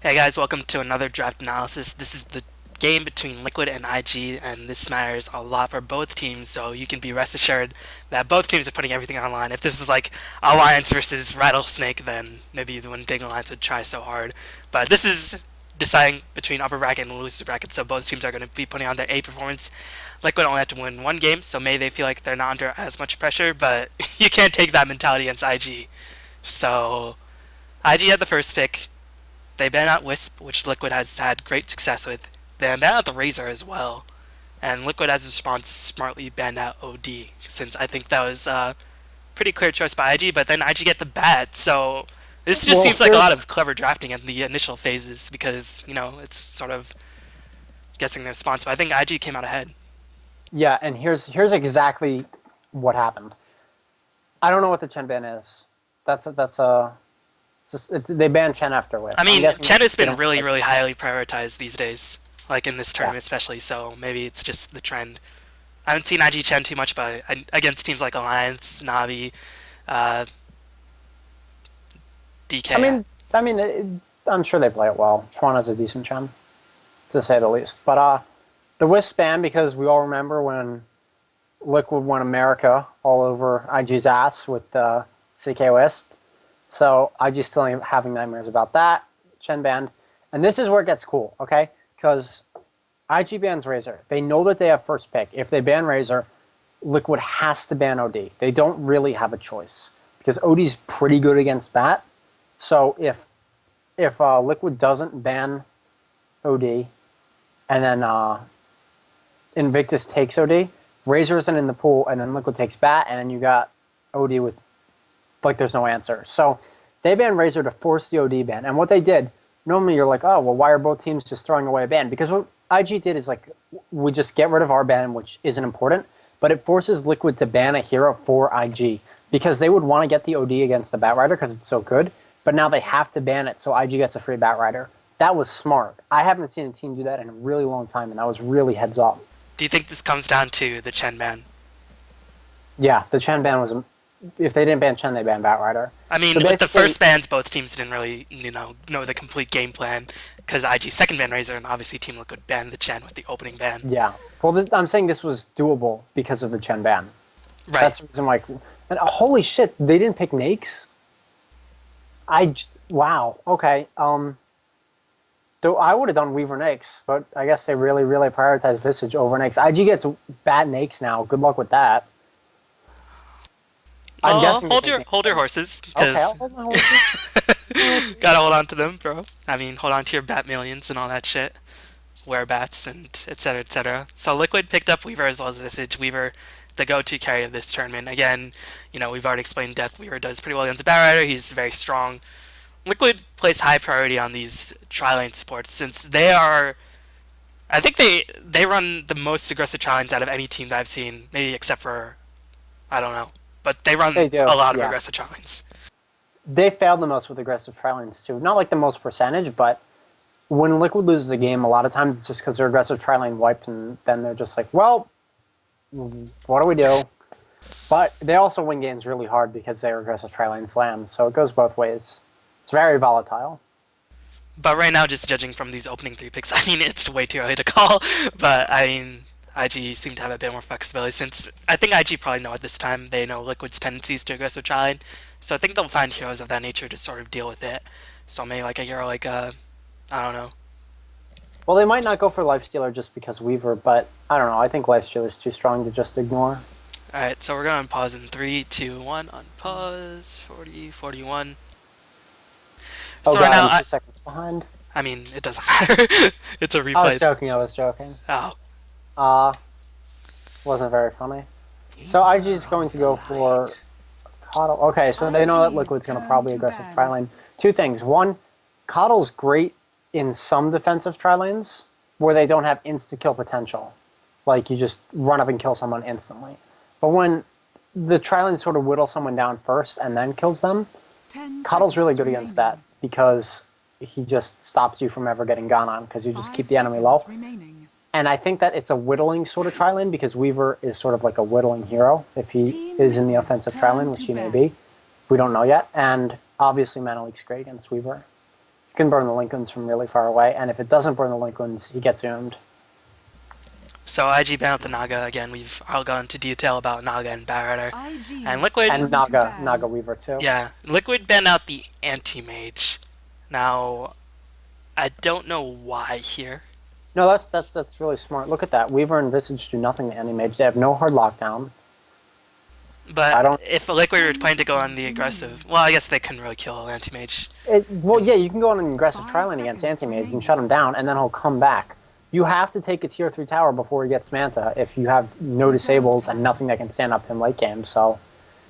Hey guys, welcome to another draft analysis. This is the game between Liquid and IG, and this matters a lot for both teams, so you can be rest assured that both teams are putting everything on line. If this is like Alliance versus Rattlesnake, then maybe the Windigo Alliance would try so hard. But this is deciding between upper bracket and loser bracket, so both teams are going to be putting on their A performance. Liquid only have to win one game, so maybe they feel like they're not under as much pressure, but you can't take that mentality against IG. So, IG had the first pick. They banned out Wisp, which Liquid has had great success with. They banned out the Razor as well. And Liquid, as a response, smartly banned out OD, since I think that was a pretty clear choice by IG, but then IG get the bat, so this just Well, seems like a lot of clever drafting in the initial phases because, it's sort of guessing the response, but I think IG came out ahead. yeah, and here's exactly what happened. I don't know what the Chen ban is. They banned Chen after Whip. I I'm mean, guessing Chen has they been don't really, like really highly prioritized these days, like in this yeah. tournament especially, so maybe it's just the trend. I haven't seen IG Chen too much, but against teams like Alliance, Navi, uh, I DK. mean, I mean, I'm sure they play it well. Toronto's a decent Chen, to say the least. But the Wisp ban, because we all remember when Liquid won America all over IG's ass with CK Wisp. So IG's still having nightmares about that. Chen banned. And this is where it gets cool, okay? Because IG bans Razor. They know that they have first pick. If they ban Razor, Liquid has to ban OD. They don't really have a choice because OD's pretty good against Bat. So if Liquid doesn't ban OD and then Invictus takes OD, Razor isn't in the pool, and then Liquid takes Bat, and then you got OD with like there's no answer. So they banned Razor to force the OD ban, and what they did. Normally, you're like, oh well, why are both teams just throwing away a ban? Because what IG did is like we just get rid of our ban, which isn't important, but it forces Liquid to ban a hero for IG because they would want to get the OD against the Batrider because it's so good, but now they have to ban it so IG gets a free Batrider. That was smart. I haven't seen a team do that in a really long time, and that was really heads up. Do you think this comes down to the Chen ban? Yeah, the Chen ban was. If they didn't ban Chen, they banned Batrider. I So mean, with the basically, first bans, both teams didn't really, know the complete game plan because IG second ban Razor and obviously Team Liquid banned the Chen with the opening ban. yeah. Well, I'm saying this was doable because of the Chen ban. Right. That's the reason why. And holy shit, they didn't pick Nakes. Wow. Okay. Though I would have done Weaver Nakes, but I guess they really, really prioritize Visage over Nakes. IG gets bad Nakes now. Good luck with that. I'm Well, guessing they hold pick your Nakes. hold your horses Okay, because I'll hold my horses. gotta hold on to them, bro. I mean, hold on to your bat millions and all that shit. Wear bats and etc. etc. So Liquid picked up Weaver as well as Visage. Weaver, the go-to carry of this tournament. Again, we've already explained Death. Weaver does pretty well against the Batrider. He's very strong. Liquid plays high priority on these tri-lane supports since they are. I think they run the most aggressive tri-lanes out of any team that I've seen, maybe except for I don't know, but they run They do, a lot of yeah. aggressive tri-lanes. They failed the most with aggressive tri-lanes too. Not like the most percentage, but when Liquid loses a game, a lot of times it's just because their aggressive tri-lane wiped, and then they're just like, well, what do we do? But they also win games really hard because they're aggressive tri-lane slams, so it goes both ways. It's very volatile. But right now, just judging from these opening three picks, I mean it's way too early to call. But I mean, IG seem to have a bit more flexibility since I think IG probably know at this time they know Liquid's tendencies to aggressive tri-lane, so I think they'll find heroes of that nature to sort of deal with it. So maybe like a hero like I don't know. Well, they might not go for Lifestealer just because Weaver, but I don't know. I think Lifestealer's too strong to just ignore. All right, so we're gonna pause in three, two, one. On pause. 40, 41. Oh So right god, now, I'm 2 seconds behind. I mean, it doesn't matter. It's a I was replay. joking, I was joking. Oh, Uh, wasn't very funny. So IG's going to go for Coddle. Okay, so they know that Liquid's going to probably aggressive tri-lane. Two things. One, Coddle's great in some defensive tri-lanes where they don't have insta-kill potential. Like, you just run up and kill someone instantly. But when the tri-lane sort of whittle someone down first and then kills them, Coddle's really good against that because he just stops you from ever getting gone on because you just keep the enemy low. And I think that it's a whittling sort of tri-lane because Weaver is sort of like a whittling hero if he is in the offensive tri-lane, which he may be. We don't know yet. And obviously Mana Leak's great against Weaver. can burn the Lincolns from really far away, and if it doesn't burn the Lincolns, he gets zoomed. So IG banned out the Naga again. We've all gone into detail about Naga and Batrider, and IG's Liquid. And turn to Naga, ban. Naga Weaver too. Yeah, Liquid banned out the Anti-Mage. Now, I don't know why here. No, that's really smart. Look at that. Weaver and Visage do nothing to any mage. They have no hard lockdown. I But don't. if Liquid were planning to go on the aggressive, well, I guess they couldn't really kill Anti-Mage. Well, yeah, you can go on an aggressive 5 tri-lane against seconds anti-mage and shut him down, and then he'll come back. You have to take a tier 3 tower before he gets Manta if you have no disables and nothing that can stand up to him late game. So,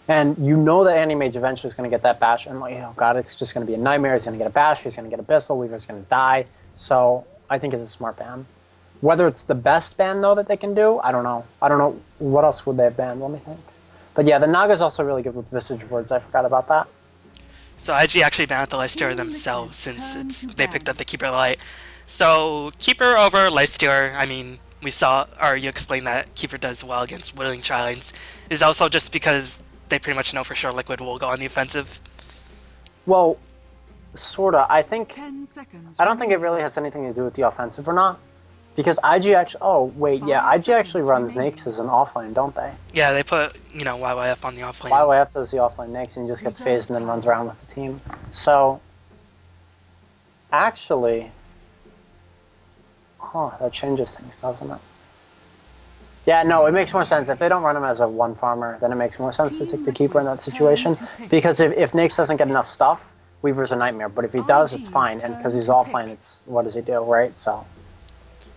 and you know that anti-mage eventually is going to get that bash, and like, oh god, it's just going to be a nightmare. He's going to get a bash. He's going to get a Bissell. Weaver's going to die. So, I think it's a smart ban. Whether it's the best ban though that they can do, I don't know. I don't know what else would they have banned. Let me think. But yeah, the Naga's also really good with Visage words. I forgot about that. So IG actually banned out the Lifestealer themselves since they picked up the Keeper Light. So Keeper over Lifestealer, I mean, we saw, or you explained that Keeper does well against Whittling Challenge, is also just because they pretty much know for sure Liquid will go on the offensive. Well, sorta. I think 10 seconds. I don't think it really has anything to do with the offensive or not. Because IG actually... Oh, wait, yeah. 5 IG actually seconds runs remaining. Nyx as an offlane, don't they? Yeah, they put, YYF on the offlane. YYF does the offlane Nyx and he just gets phased and then runs around with the team. So, actually... Huh, that changes things, doesn't it? Yeah, no, it makes more sense. If they don't run him as a one farmer, then it makes more sense to take the Keeper in that situation. Because if Nyx doesn't get enough stuff, Weaver's a nightmare. But if he does, it's fine. And because he's offlane, it's... What does he do, right? So...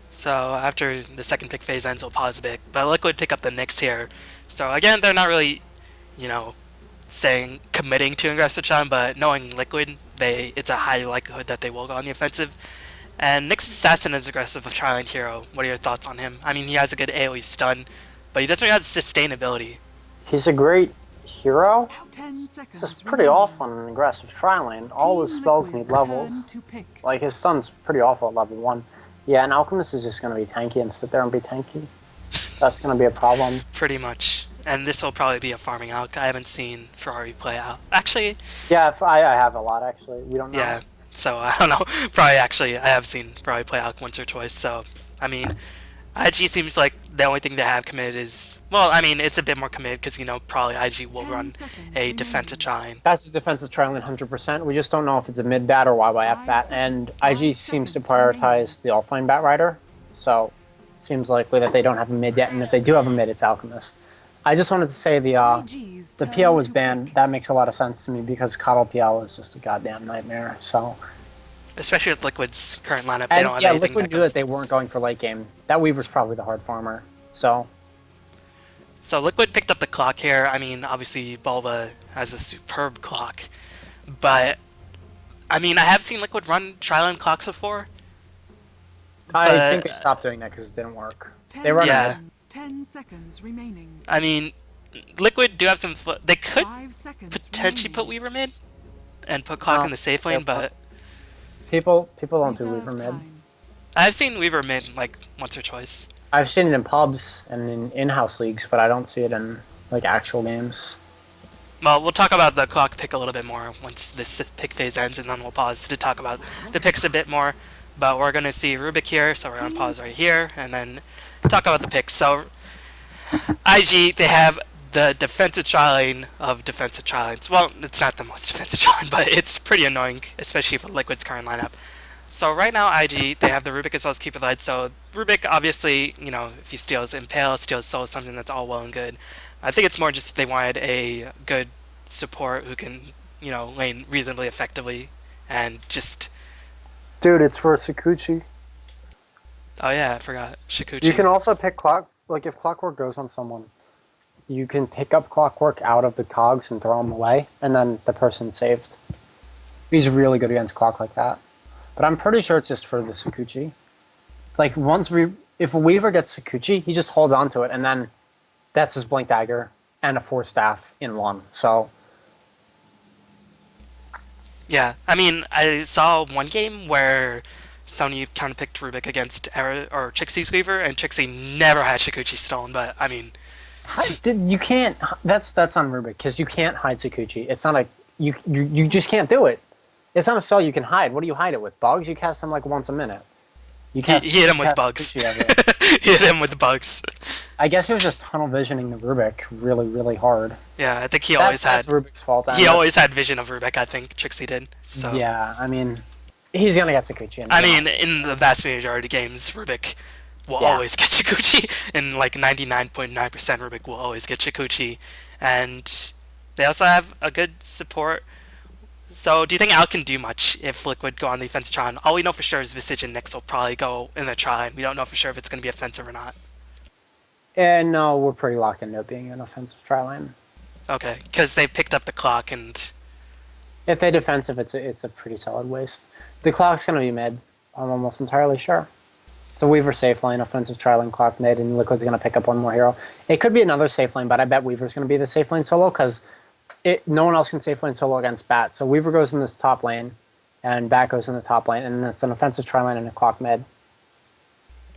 So after the second pick phase ends, we'll pause a bit. But Liquid pick up the Nyx here. So again, they're not really, saying committing to aggressive shot, but knowing Liquid, it's a high likelihood that they will go on the offensive. And Nyx Assassin is aggressive of Triland Hero. What are your thoughts on him? I mean, he has a good AoE stun, but he doesn't really have sustainability. He's a great hero. 10 It's seconds. just pretty awful on an aggressive tri-lane. All his spells need levels. Like, his stun's pretty awful at level 1. Yeah, an Alchemist is just going to be tanky and sit there and be tanky. That's going to be a problem. Pretty much. And this will probably be a farming alch. I haven't seen Ferrari play out. Actually, Yeah, I have a lot, actually. We don't know. yeah. So I don't know. Probably actually, I have seen Ferrari play alch once or twice. So, I mean, IG seems like the only thing they have committed is... Well, I mean, it's a bit more committed because, probably IG will 10 run seconds a defensive remaining. Chine. That's a defensive tri-lane 100%. We just don't know if it's a mid bat or YYF bat. And IG seems to prioritize the offlane bat rider. So, it seems likely that they don't have a mid yet. And if they do have a mid, it's Alchemist. I just wanted to say the PL was banned. That makes a lot of sense to me because Coddle PL is just a goddamn nightmare. So, Especially with Liquid's current lineup, they and don't have yeah, anything Liquid that knew goes... that they weren't going for late game. That Weaver's probably the hard farmer. So, So Liquid picked up the clock here. I mean, obviously Bulba has a superb clock, but I mean, I have seen Liquid run Triland clocks before. I think they stopped doing that because it didn't work. They run Yeah. 10 seconds remaining. I mean, Liquid do have some. They could 5 seconds potentially put remaining. Weaver mid and put clock No, in the safe lane, they're- but People don't do Reserve Weaver mid. time. I've seen Weaver mid like once or twice. I've seen it in pubs and in in-house leagues, but I don't see it in like actual games. Well, we'll talk about the clock pick a little bit more once this pick phase ends, and then we'll pause to talk about the picks a bit more. But we're going to see Rubik here, so we're going to pause right here, and then talk about the picks. So, IG, they have the defensive tri-lane of defensive tri-lanes. Well, it's not the most defensive tri-lane, but it's pretty annoying, especially for Liquid's current lineup. So right now, IG, they have the Rubik as well as Keeper Light. So Rubik, obviously, if he steals Impale, steals Soul, something that's all well and good. I think it's more just they wanted a good support who can, lane reasonably effectively and just... Dude, it's for Sakuchi. Oh yeah, I forgot. Shikuchi. You can also pick if Clockwork goes on someone, you can pick up Clockwork out of the cogs and throw him away, and then the person's saved. He's really good against Clock like that. But I'm pretty sure it's just for the Sakuchi. Like, if a Weaver gets Sakuchi, he just holds on to it, and then that's his Blink Dagger and a 4-staff in one. So, Yeah, I mean, I saw one game where Sony counterpicked Rubik against Trixie's Weaver, and Trixie never had Shikuchi stolen, but, I mean... you can't... That's on Rubik, because you can't hide Sakuchi. It's not a... You just can't do it. It's not a spell you can hide. What do you hide it with? Bugs? You cast them like once a minute. He hit him You with cast bugs. Kuchi every- He hit him with bugs. I guess he was just tunnel visioning the Rubik really, really hard. Yeah, I think he always That's had. Rubik's fault. And He that's- always had vision of Rubik. I think Trixie did. So Yeah, I mean, he's gonna get Sakuchi. I mean, in the vast majority of games, Rubik will Yeah. always get Shikuchi, and like 99.9% Rubik will always get Shikuchi, and they also have a good support. So, do you think Al can do much if Liquid go on the offensive Tron? All we know for sure is Visage and Nyx will probably go in the Tron. We don't know for sure if it's going to be offensive or not. And no, we're pretty locked into it being an offensive try line. Okay, because they picked up the clock, and If they defensive, it's a pretty solid waste. The clock's gonna be mid. I'm almost entirely sure. It's a Weaver safe lane, offensive try lane, clock mid, and Liquid's gonna pick up one more hero. It could be another safe lane, but I bet Weaver's gonna be the safe lane solo because no one else can safe lane solo against Bat. So Weaver goes in this top lane, and Bat goes in the top lane, and it's an offensive try lane and a clock mid.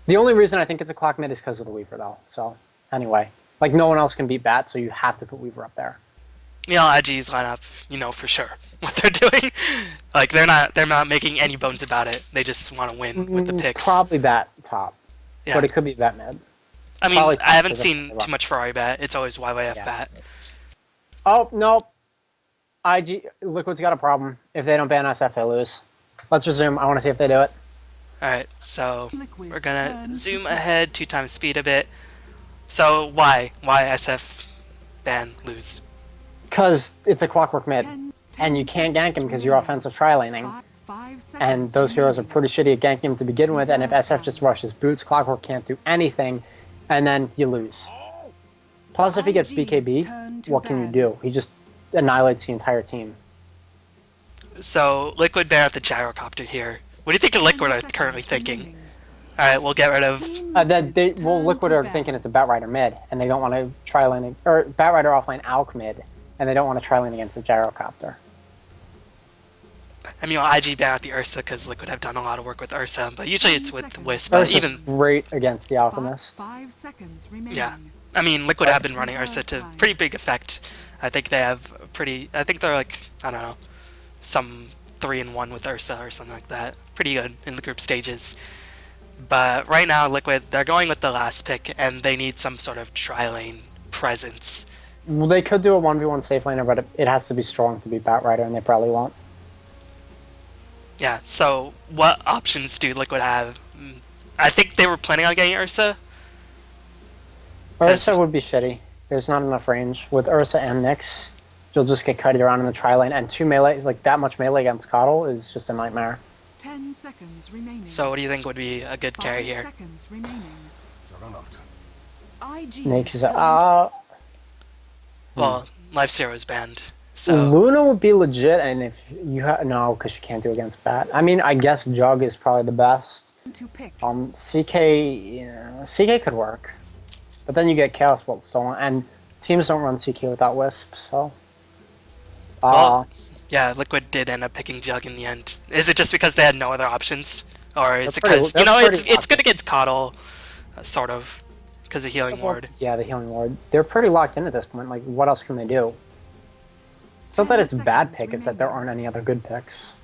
The only reason I think it's a clock mid is because of the Weaver, though. So anyway, like no one else can beat Bat, so you have to put Weaver up there. IG's lineup, for sure what they're doing. Like they're not making any bones about it. They just want to win with the picks. Probably Bat top, Yeah. but it could be Bat mid. I mean, probably I haven't top seen is a- too much Ferrari bat. It's always YYF Yeah. bat. Oh no, IG Liquid's got a problem. If they don't ban SF, they lose. Let's resume. I want to see if they do it. All right, so Liquid's we're gonna turn. zoom ahead 2 times speed a bit. So why SF ban lose? Because it's a clockwork mid, 10, and you can't gank him because you're offensive tri laning. 5 seconds And those heroes are remaining. pretty shitty at ganking him to begin with. And if SF just rushes boots, Clockwork can't do anything, and then you lose. Plus, if he gets BKB, what can you do? He just annihilates the entire team. So Liquid ban out the gyrocopter here. What do you think of Liquid are 10 currently seconds thinking? remaining. All right, we'll get rid of. Liquid are thinking it's a Batrider mid, and they don't want to try lane or Batrider offlane Alk mid, and they don't want to try lane against the gyrocopter. I mean, IG ban out the Ursa because Liquid have done a lot of work with Ursa, but usually it's with Wisp. But Ursa's even great against the Alchemist. 5 seconds remaining. yeah, I mean, Liquid have been running Ursa to pretty big effect. I think they have pretty. I think they're like I don't know, some 3-1 with Ursa or something like that. Pretty good in the group stages. But right now, Liquid they're going with the last pick, and they need some sort of tri-lane presence. Well, they could do a 1v1 safe laner, but it has to be strong to beat Batrider, and they probably won't. Yeah. So what options do Liquid have? I think they were planning on getting Ursa. Ursa would be shitty. There's not enough range. With Ursa and Nyx, you'll just get kited around in the tri lane, and 2 melee, like that much melee against Coddle is just a nightmare. 10 seconds remaining. So what do you think would be a good 5 carry here? seconds remaining. IG Nyx is turn. Well, Life Zero is banned. So Luna would be legit, and if you no, because you can't do against Bat. I mean, I guess Jug is probably the best. To pick. CK could work, but then you get Chaos Bolt stolen, and teams don't run CK without Wisp, so. Well, yeah, Liquid did end up picking Jug in the end. Is it just because they had no other options, or is it They're because pretty- they're it's pretty good against Coddle, sort of, because of healing ward? Yeah, the healing ward. They're pretty locked in at this point. Like, what else can they do? It's not that it's a bad pick; it's that there aren't any other good picks.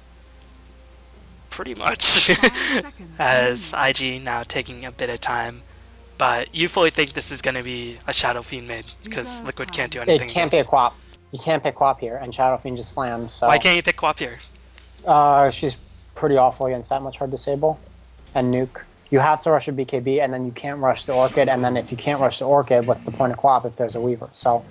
Pretty much. 5 seconds As remaining. IG now taking a bit of time, but you fully think this is going to be a Shadow Fiend mid because Reserve Liquid time. can't do anything. It can't be a against- Quap. You can't pick Quap here, and Shadow Fiend just slams. So Why can't you pick Quap here? she's pretty awful against that much hard disable and nuke. You have to rush a BKB, and then you can't rush the Orchid. And then if you can't rush the Orchid, what's the point of Quap if there's a Weaver? So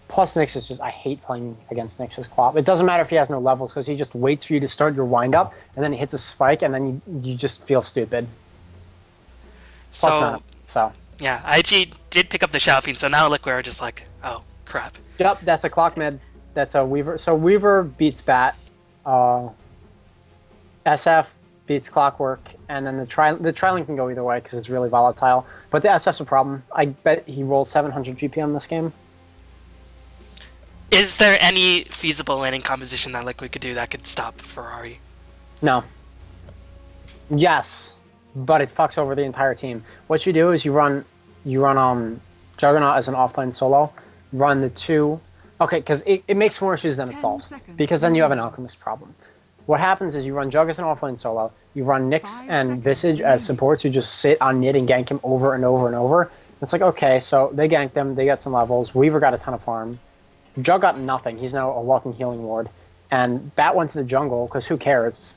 plus Nyx is just I hate playing against Nyx's Quap. It doesn't matter if he has no levels because he just waits for you to start your wind up, and then he hits a spike, and then you just feel stupid. Plus So mana. So yeah, IG did pick up the Shadow Fiend, so now Liquid are just like, oh crap. yep, that's a clock mid. That's a Weaver. So Weaver beats Bat. SF beats Clockwork, and then the tri-link can go either way because it's really volatile. But the SF's a problem. I bet he rolls 700 GPM this game. Is there any feasible laning composition that Liquid could do that could stop Ferrari? No. Yes, but it fucks over the entire team. What you do is you run Juggernaut as an offline solo, run the two. Okay, because it makes more issues than it 10 solves. seconds Because then you have an remaining. alchemist problem. What happens is you run Jug as an offlane solo, you run Nyx 5 and seconds Visage as remaining. supports who just sit on mid and gank him over and over and over. It's like, okay, so they ganked them, they got some levels, Weaver got a ton of farm. Jug got nothing, he's now a walking healing ward. And Bat went to the jungle, because who cares?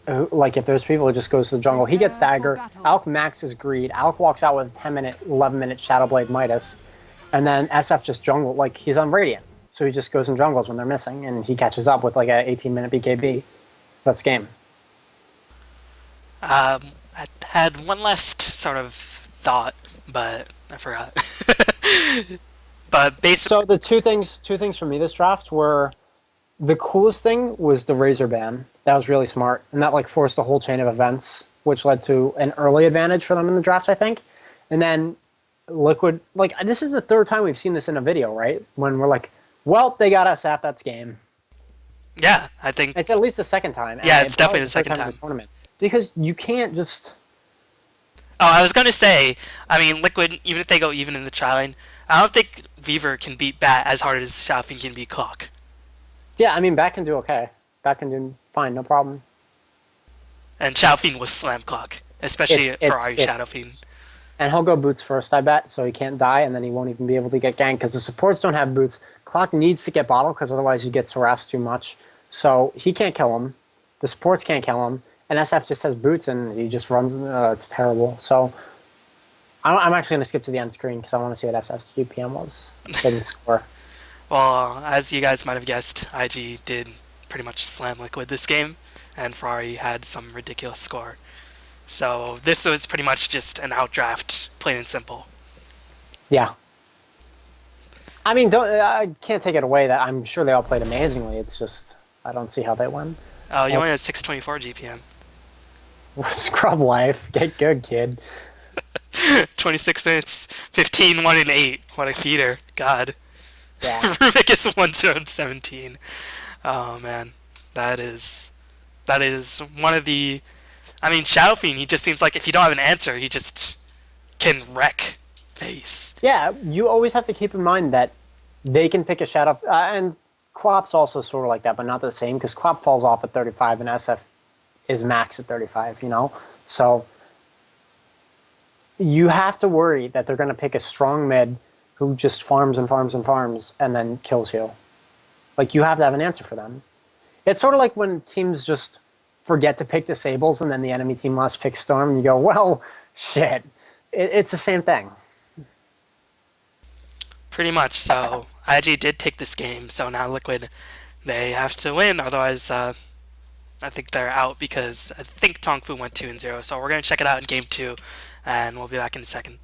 Like, if there's people who just goes to the jungle, he gets Prepare for dagger, battle. Alk maxes greed, Alk walks out with a 10-minute, 11-minute Shadowblade Midas, and then SF just jungle, like, he's on Radiant. So he just goes and jungles when they're missing, and he catches up with like a 18-minute BKB. That's game. I had one last sort of thought, but I forgot. But basically, So the two things for me this draft were the coolest thing was the Razor ban. That was really smart, and that like forced a whole chain of events, which led to an early advantage for them in the draft, I think. And then Liquid, like this is the third time we've seen this in a video, right? When we're like, well, they got us that's game. yeah, I think It's at least the second time. Yeah, and it's probably definitely the second third in time. the tournament because you can't just. Oh, I was gonna say, I mean, Liquid, even if they go even in the tri lane, I don't think Weaver can beat Bat as hard as Xiaofeng can beat Clock. Yeah, I mean, Bat can do okay. Bat can do fine, no problem. And Xiaofeng will slam Clock, especially It's for it's Ari Shadowfiend. it's and he'll go boots first, I bet, so he can't die, and then he won't even be able to get ganked because the supports don't have boots. Clock needs to get bottle because otherwise he gets harassed too much. So he can't kill him. The supports can't kill him, and SF just has boots and he just runs. It's terrible. So I'm actually going to skip to the end screen because I want to see what SF's GPM was. Didn't score. Well, as you guys might have guessed, IG did pretty much slam Liquid this game, and Ferrari had some ridiculous score. So this was pretty much just an outdraft, plain and simple. Yeah. I mean, I can't take it away that I'm sure they all played amazingly. It's just I don't see how they win. Oh, you only had 624 GPM. Scrub life. Get good, kid. 26 minutes, 15, 1 and 8. What a feeder. God. Yeah. Rubik is 1-17. Oh man. That is one of the I mean Shadowfiend, he just seems like if you don't have an answer, he just can wreck face. Yeah, you always have to keep in mind that they can pick a shadow, and Quap's also sort of like that, but not the same because Quap falls off at 35 and SF is max at 35. So you have to worry that they're going to pick a strong mid who just farms and farms and farms and then kills you. Like you have to have an answer for them. It's sort of like when teams just forget to pick disables and then the enemy team must pick Storm, and you go, well, shit. It's the same thing. Pretty much. So IG did take this game, so now Liquid they have to win, otherwise I think they're out because I think Tongfu went 2-0. So we're gonna check it out in game 2 and we'll be back in a second.